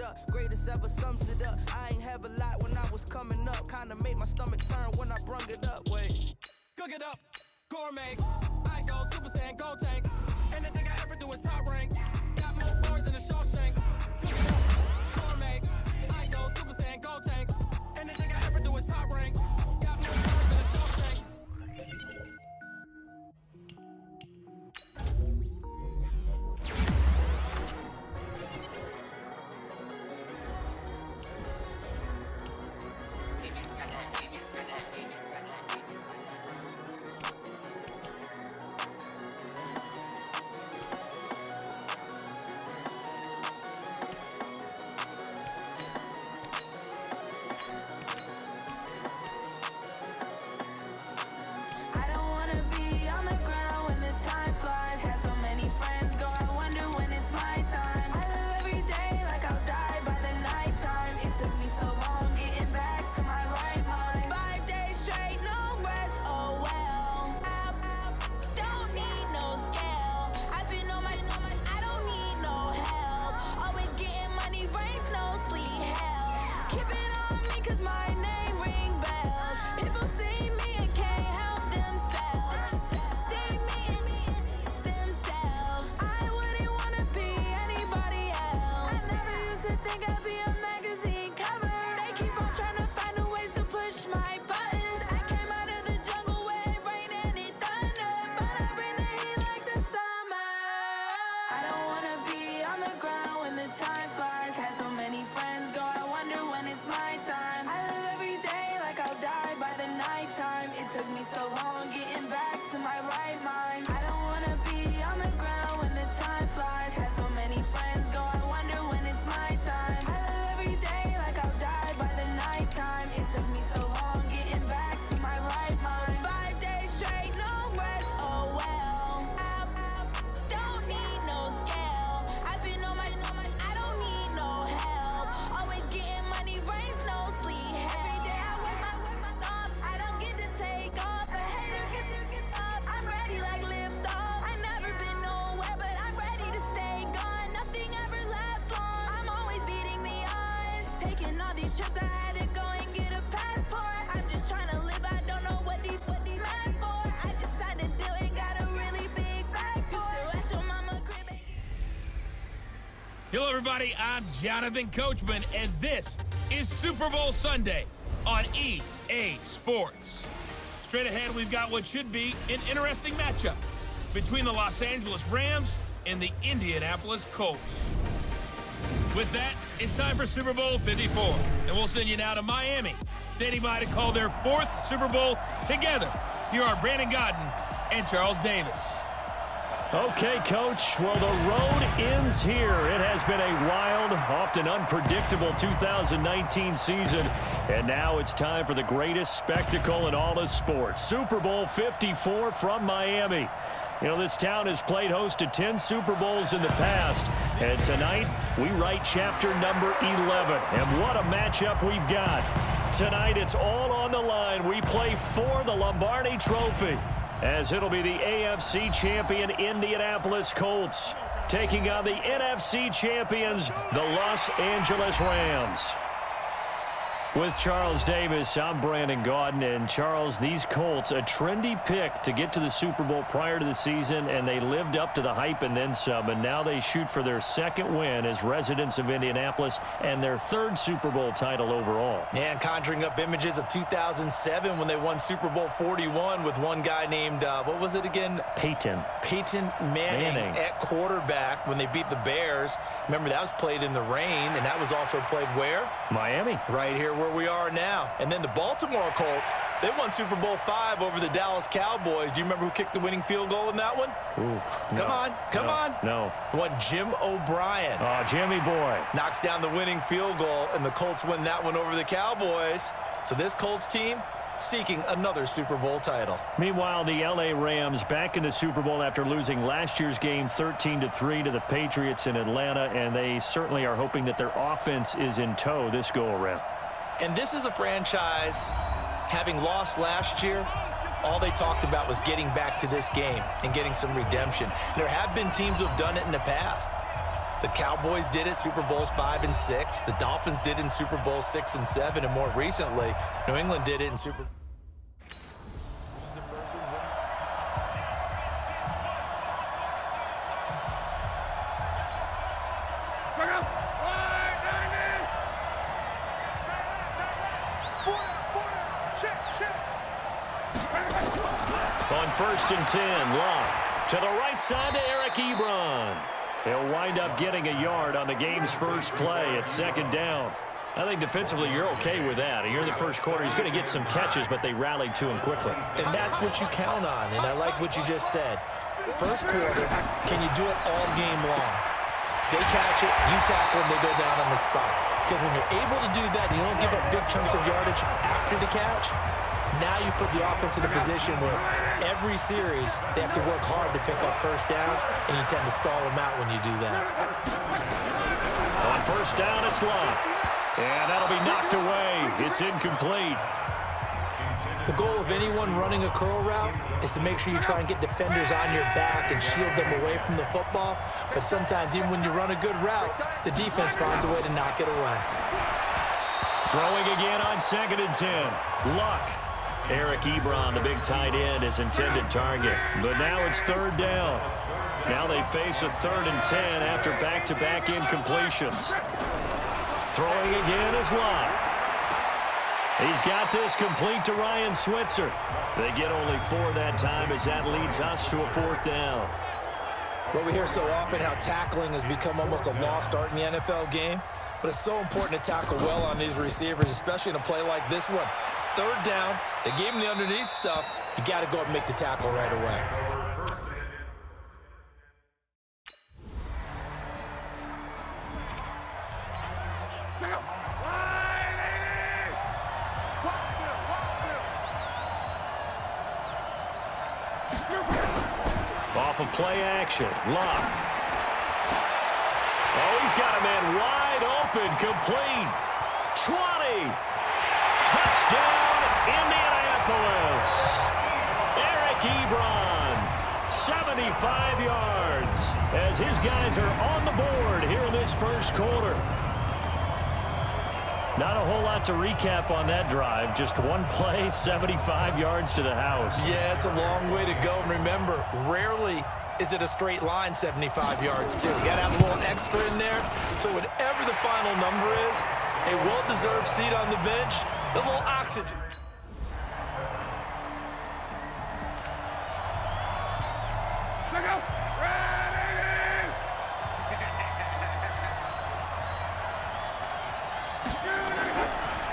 up. Greatest ever sums it up. I ain't have a lot when I was coming up. Kinda made my stomach turn when I brung it up. Wait. Cook it up, gourmet. I go Super Saiyan, gold tank. Anything I ever do is top rank. Got more bars than a Shawshank. Cook it up, gourmet. I go Super Saiyan, gold tank. Anything I ever do is top rank. Got more bars than a Shawshank. Hello, everybody. I'm Jonathan Coachman, and this is Super Bowl Sunday on EA Sports. Straight ahead, we've got what should be an interesting matchup between the Los Angeles Rams and the Indianapolis Colts. With that, it's time for Super Bowl 54, and we'll send you now to Miami, standing by to call their fourth Super Bowl together. Here are Brandon Godden and Charles Davis. Okay, Coach. Well, the road ends here. It has been a wild, often unpredictable 2019 season, and now it's time for the greatest spectacle in all of sports. Super Bowl 54 from Miami. You know, this town has played host to 10 Super Bowls in the past, and tonight we write chapter number 11. And what a matchup we've got. Tonight it's all on the line. We play for the Lombardi Trophy, as it'll be the AFC champion Indianapolis Colts taking on the NFC champions, the Los Angeles Rams. With Charles Davis, I'm Brandon Gaudin. And Charles, these Colts, a trendy pick to get to the Super Bowl prior to the season, and they lived up to the hype and then some, and now they shoot for their second win as residents of Indianapolis and their third Super Bowl title overall. Yeah, and conjuring up images of 2007 when they won Super Bowl 41 with one guy named, what was it again? Peyton Manning at quarterback when they beat the Bears. Remember, that was played in the rain, and that was also played where? Miami. Right here where we are now. And then the Baltimore Colts, they won Super Bowl 5 over the Dallas Cowboys. Do you remember who kicked the winning field goal in that one? Ooh, Come on. No. It won Jim O'Brien. Oh, Jimmy boy. Knocks down the winning field goal, and the Colts win that one over the Cowboys. So this Colts team seeking another Super Bowl title. Meanwhile, the LA Rams back in the Super Bowl after losing last year's game 13-3 to the Patriots in Atlanta, and they certainly are hoping that their offense is in tow this go-around. And this is a franchise, having lost last year, all they talked about was getting back to this game and getting some redemption. There have been teams who have done it in the past. The Cowboys did it Super Bowls 5 and 6. The Dolphins did it in Super Bowl 6 and 7. And more recently, New England did it in Super Bowl. On 1st and 10, Locke to the right side to Eric Ebron. He'll wind up getting a yard on the game's first play at 2nd down. I think defensively you're okay with that. Here in the first quarter, he's going to get some catches, but they rallied to him quickly. And that's what you count on, and I like what you just said. First quarter, can you do it all game long? They catch it, you tackle them, they go down on the spot. Because when you're able to do that, and you don't give up big chunks of yardage after the catch, now you put the offense in a position where every series they have to work hard to pick up first downs, and you tend to stall them out when you do that. On 1st down, it's Locke. And that'll be knocked away. It's incomplete. The goal of anyone running a curl route is to make sure you try and get defenders on your back and shield them away from the football. But sometimes even when you run a good route, the defense finds a way to knock it away. Throwing again on 2nd and 10. Luck. Eric Ebron, the big tight end, is intended target. But now it's 3rd down. Now they face a 3rd and 10 after back-to-back incompletions. Throwing again is Locke. He's got this complete to Ryan Switzer. They get only 4 that time as that leads us to a 4th down. Well, we hear so often how tackling has become almost a lost art in the NFL game, but it's so important to tackle well on these receivers, especially in a play like this one. 3rd down, they gave him the underneath stuff. You got to go up and make the tackle right away. Off of play action, Locke. Oh, he's got a man wide open, complete. 20. Touchdown, Indianapolis. Eric Ebron, 75 yards, as his guys are on the board here in this first quarter. Not a whole lot to recap on that drive. Just one play, 75 yards to the house. Yeah, it's a long way to go. And remember, rarely is it a straight line 75 yards, too. You got to have a little extra in there. So whatever the final number is, a well-deserved seat on the bench, a little oxygen.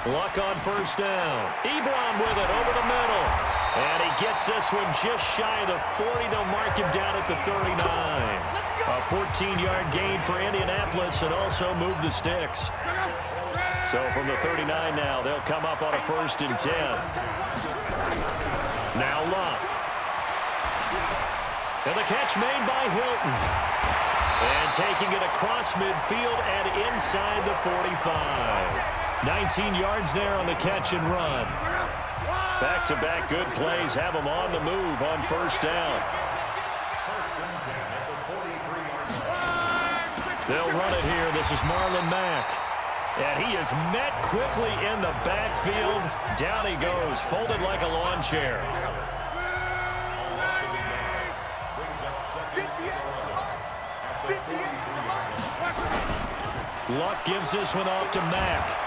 Luck on 1st down. Ebron with it over the middle. And he gets this one just shy of the 40. They'll mark him down at the 39. A 14-yard gain for Indianapolis and also move the sticks. So from the 39 now, they'll come up on a 1st and 10. Now Luck. And the catch made by Hilton. And taking it across midfield and inside the 45. 19 yards there on the catch and run. Back-to-back good plays have them on the move on 1st down. They'll run it here. This is Marlon Mack. And he is met quickly in the backfield. Down he goes, folded like a lawn chair. Luck gives this one off to Mack.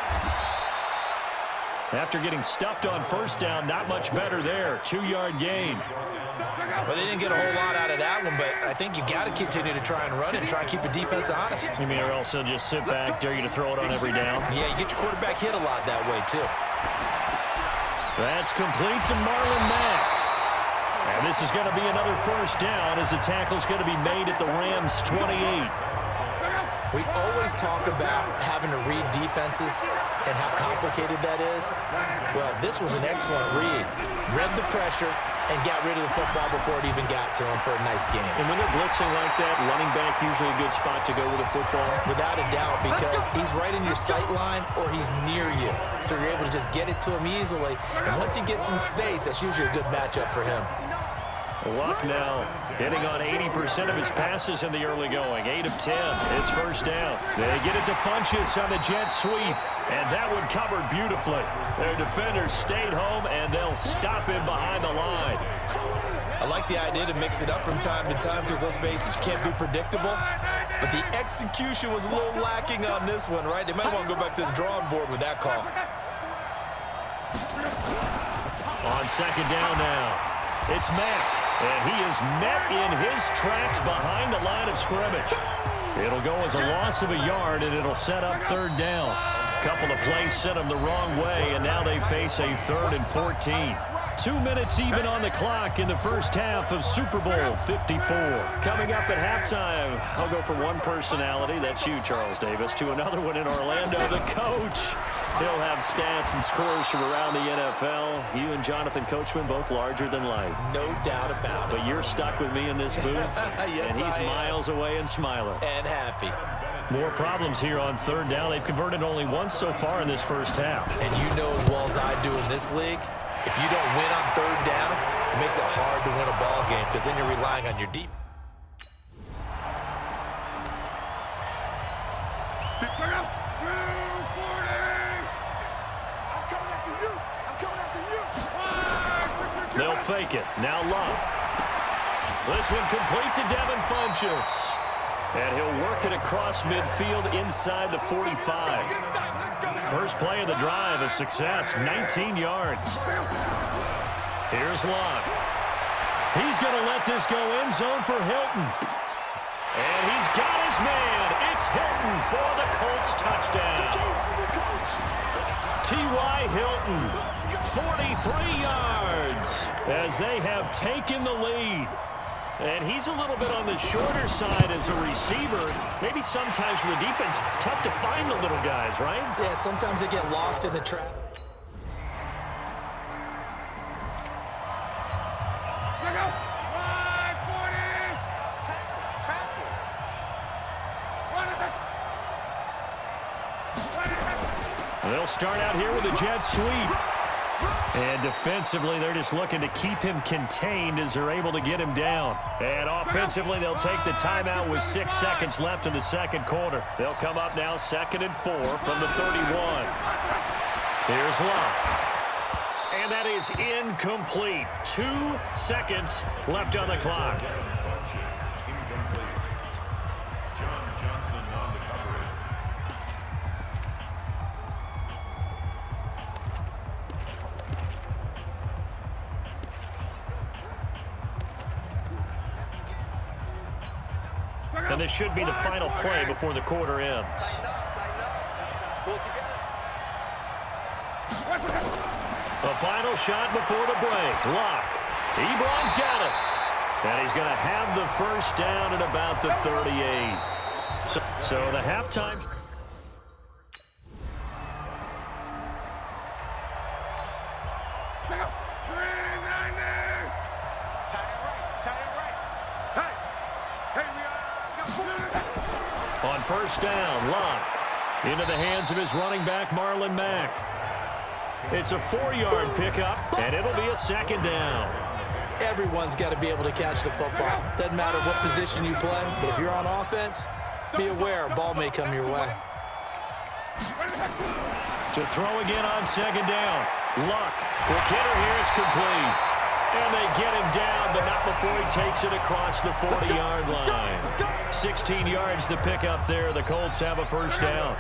After getting stuffed on 1st down, not much better there. 2-yard gain. Well, they didn't get a whole lot out of that one, but I think you got to continue to try and run it and try and keep the defense honest. You mean or else they'll just sit back, dare you to throw it on every down? Yeah, you get your quarterback hit a lot that way, too. That's complete to Marlon Mack. And this is going to be another 1st down as the tackle's going to be made at the Rams' 28. We always talk about having to read defenses and how complicated that is. Well, this was an excellent read. Read the pressure and got rid of the football before it even got to him for a nice game. And when they're blitzing like that, running back usually a good spot to go with a football? Without a doubt, because he's right in your sight line or he's near you. So you're able to just get it to him easily. And once he gets in space, that's usually a good matchup for him. Luck now hitting on 80% of his passes in the early going. 8 of 10. It's first down. They get it to Funchess on the jet sweep, and that one covered beautifully. Their defenders stayed home, and they'll stop him behind the line. I like the idea to mix it up from time to time because, let's face it, you can't be predictable. But the execution was a little lacking on this one, right? They might want to go back to the drawing board with that call. On second down now, it's Mack, and he is met in his tracks behind the line of scrimmage. It'll go as a loss of a yard, and it'll set up third down. A couple of plays sent them the wrong way, and now they face a 3rd and 14. 2 minutes even on the clock in the first half of Super Bowl 54. Coming up at halftime, I'll go from one personality, that's you, Charles Davis, to another one in Orlando, the coach. He'll have stats and scores from around the NFL. You and Jonathan Coachman, both larger than life. No doubt about it. But you're stuck with me in this booth, yes, and he's miles away and smiling. And happy. More problems here on third down. They've converted only once so far in this first half. And you know as well as I do in this league, if you don't win on third down, it makes it hard to win a ball game because then you're relying on your deep. They'll fake it. Now Love. This one complete to Devin Funchess. And he'll work it across midfield inside the 45. First play of the drive, a success, 19 yards. Here's Love. He's going to let this go end zone for Hilton. And he's got his man. It's Hilton for the Colts touchdown. T.Y. Hilton, 43 yards as they have taken the lead. And he's a little bit on the shorter side as a receiver. Maybe sometimes for the defense, tough to find the little guys, right? Yeah, sometimes they get lost in the trap. They'll start out here with a jet sweep. And defensively, they're just looking to keep him contained as they're able to get him down. And offensively, they'll take the timeout with 6 seconds left in the second quarter. They'll come up now 2nd and 4 from the 31. Here's Love. And that is incomplete. 2 seconds left on the clock. And this should be the final play before the quarter ends. The final shot before the break. Luck. Ebron's got it. And he's going to have the first down at about the 38. So the halftime. On first down, Luck into the hands of his running back, Marlon Mack. It's a 4-yard pickup, and it'll be a second down. Everyone's got to be able to catch the football. Doesn't matter what position you play, but if you're on offense, be aware a ball may come your way. To throw again on second down. Luck. Quick hitter here, it's complete. And they get him down, but not before he takes it across the 40-yard line. 16 yards to pick up there. The Colts have a first down.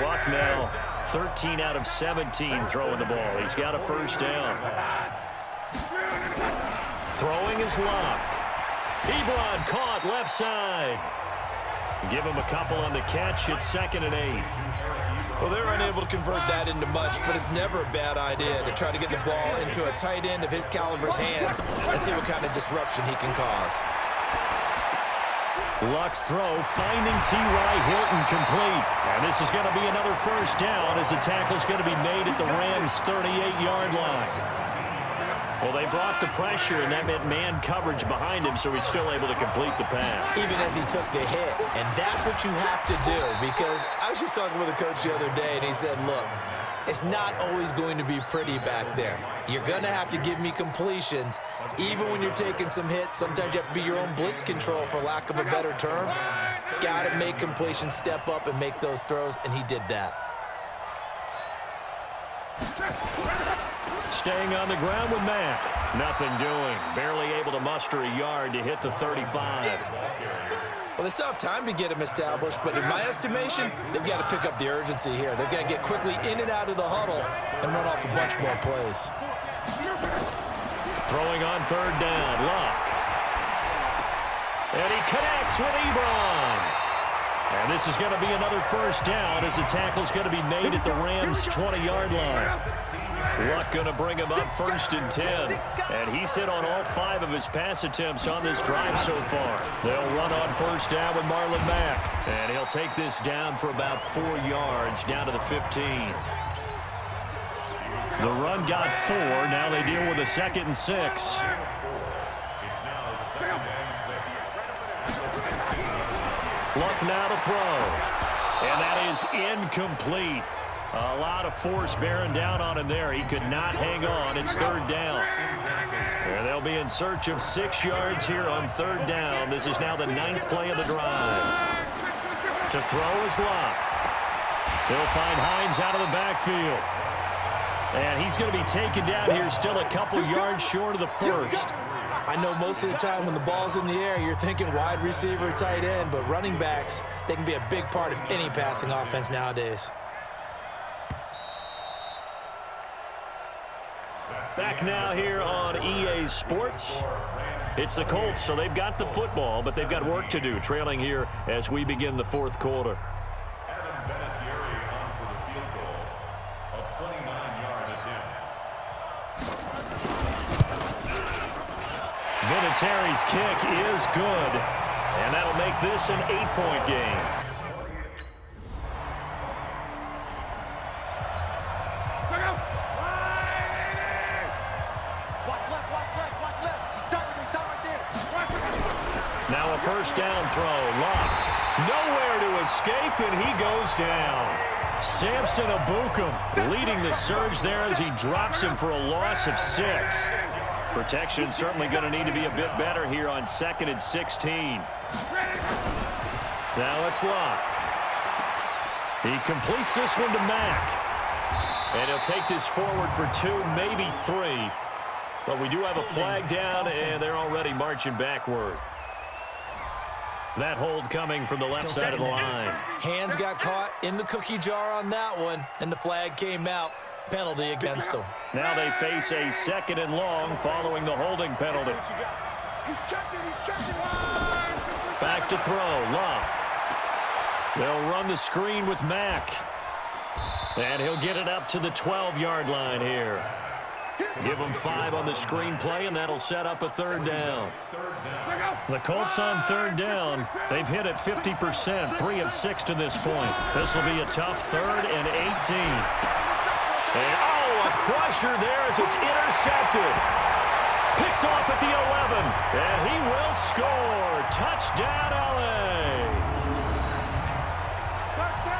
Luck now, 13 out of 17 throwing the ball. He's got a first down. Throwing is Luck. Ebron caught left side. Give him a couple on the catch. It's 2nd and 8. Well, they're unable to convert that into much, but it's never a bad idea to try to get the ball into a tight end of his caliber's hands and see what kind of disruption he can cause. Luck's throw finding T.Y. Hilton complete. And this is going to be another first down as the tackle's going to be made at the Rams' 38-yard line. Well, they brought the pressure, and that meant man coverage behind him, so he's still able to complete the pass. Even as he took the hit, and that's what you have to do, because I was just talking with a coach the other day, and he said, look, it's not always going to be pretty back there. You're going to have to give me completions. Even when you're taking some hits, sometimes you have to be your own blitz control, for lack of a better term. Got to make completions, step up and make those throws, and he did that. Staying on the ground with Mack. Nothing doing. Barely able to muster a yard to hit the 35. Well, they still have time to get him established, but in my estimation, they've got to pick up the urgency here. They've got to get quickly in and out of the huddle and run off a bunch more plays. Throwing on third down, Luck. And he connects with Ebron. And this is going to be another first down as the tackle's going to be made at the Rams' 20-yard line. Luck going to bring him up 1st and 10. And he's hit on all 5 of his pass attempts on this drive so far. They'll run on first down with Marlon Mack. And he'll take this down for about 4 yards, down to the 15. The run got 4. Now they deal with a 2nd and 6. Luck now to throw. And that is incomplete. A lot of force bearing down on him there. He could not hang on. It's 3rd down. And they'll be in search of 6 yards here on 3rd down. This is now the 9th play of the drive. To throw is Luck. He'll find Hines out of the backfield. And he's going to be taken down here still a couple yards short of the 1st. I know most of the time when the ball's in the air, you're thinking wide receiver, tight end, but running backs, they can be a big part of any passing offense nowadays. Back now here on EA Sports. It's the Colts, so they've got the football, but they've got work to do, trailing here as we begin the 4th quarter. Vinatieri's kick is good, and that'll make this an 8-point game. Now a first down throw. Luck. Nowhere to escape, and he goes down. Samson Abukum leading the surge there as he drops him for a loss of 6. Protection certainly going to need to be a bit better here on 2nd and 16. Now it's Luck. He completes this one to Mack. And he'll take this forward for 2, maybe 3. But we do have a flag down, and they're already marching backward. That hold coming from the left side of the line. Hands got caught in the cookie jar on that one, and the flag came out. Penalty against them. Now they face a 2nd and long following the holding penalty. Back to throw. Luck. They'll run the screen with Mack. And he'll get it up to the 12-yard line here. Give them 5 on the screen play, and that'll set up a 3rd down. The Colts on 3rd down. They've hit it 50%, 3 of 6 to this point. This will be a tough 3rd and 18. And, oh, a crusher there as it's intercepted. Picked off at the 11, and he will score. Touchdown, L.A.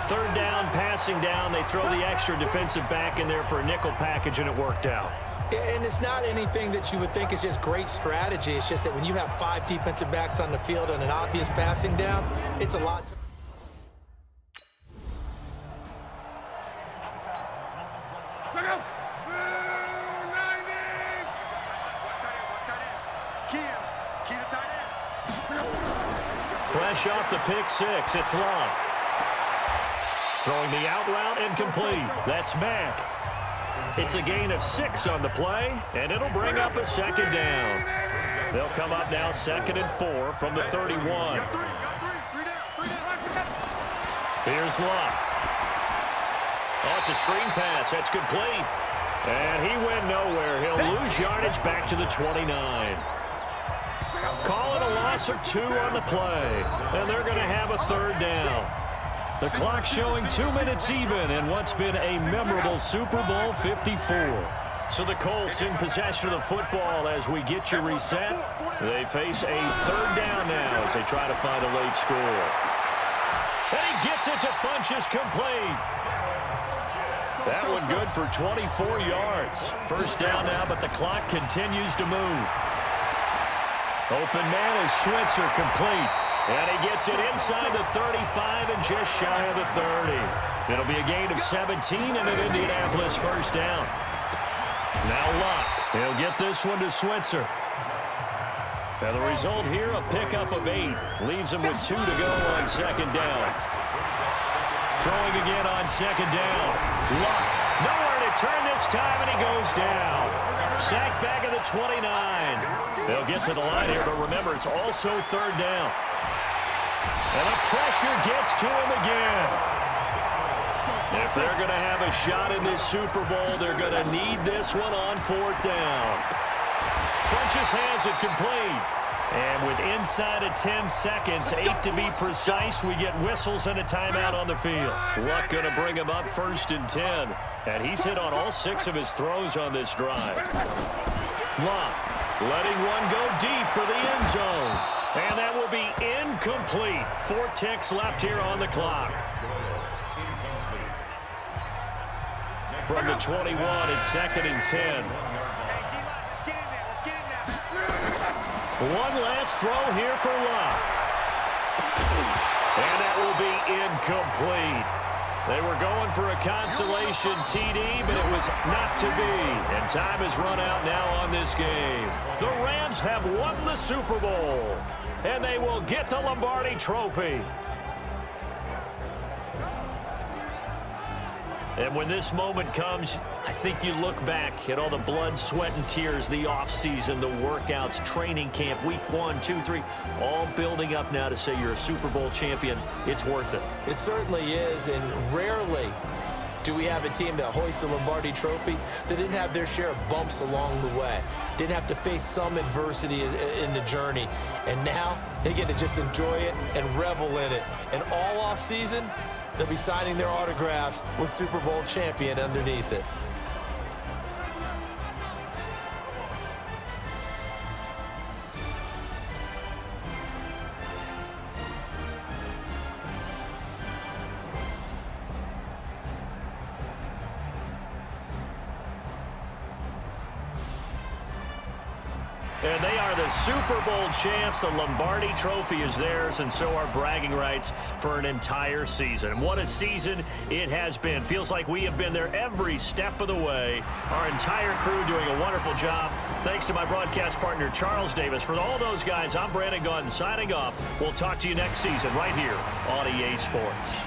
3rd down, passing down. They throw the extra defensive back in there for a nickel package, and it worked out. And it's not anything that you would think is just great strategy. It's just that when you have 5 defensive backs on the field and an obvious passing down, it's a lot. Fresh off the pick 6, it's Luck. Throwing the out route and complete. That's Mack. It's a gain of 6 on the play, and it'll bring up a 2nd down. They'll come up now 2nd and 4 from the 31. Here's Luck. Oh, it's a screen pass. That's complete. And he went nowhere. He'll lose yardage back to the 29. Call it a loss of 2 on the play. And they're going to have a 3rd down. The clock showing 2 minutes even in what's been a memorable Super Bowl 54. So the Colts in possession of the football as we get you reset. They face a 3rd down now as they try to find a late score. And he gets it to Funchess complete. That one good for 24 yards. First down now, but the clock continues to move. Open man is Switzer, complete. And he gets it inside the 35 and just shy of the 30. It'll be a gain of 17 and an Indianapolis first down. Now Luck. He'll get this one to Switzer. And the result here, a pickup of 8. Leaves him with 2 to go on second down. Throwing again on second down. Luck. Nowhere to turn this time, and he goes down. Sacked back at the 29. They'll get to the line here, but remember, it's also third down. And the pressure gets to him again. If they're going to have a shot in this Super Bowl, they're going to need this one on fourth down. Funches has it complete. And with inside of 10 seconds, 8 to be precise, we get whistles and a timeout on the field. Luck going to bring him up first and 10. And he's hit on all 6 of his throws on this drive. Luck letting one go deep for the end zone. And that will be incomplete. 4 ticks left here on the clock. From the 21, it's second and 10. One last throw here for Luck. And that will be incomplete. They were going for a consolation TD, but it was not to be. And time has run out now on this game. The Rams have won the Super Bowl, and they will get the Lombardi Trophy. And when this moment comes, I think you look back at all the blood, sweat, and tears, the offseason, the workouts, training camp, week 1, 2, 3, all building up now to say you're a Super Bowl champion. It's worth it. It certainly is, and rarely do we have a team that hoists the Lombardi Trophy that didn't have their share of bumps along the way, didn't have to face some adversity in the journey, and now they get to just enjoy it and revel in it. And all offseason, they'll be signing their autographs with Super Bowl champion underneath it. And they are the Super Bowl champs. The Lombardi Trophy is theirs, and so are bragging rights for an entire season. And what a season it has been. Feels like we have been there every step of the way. Our entire crew doing a wonderful job. Thanks to my broadcast partner, Charles Davis. For all those guys, I'm Brandon Gunn signing off. We'll talk to you next season right here on EA Sports.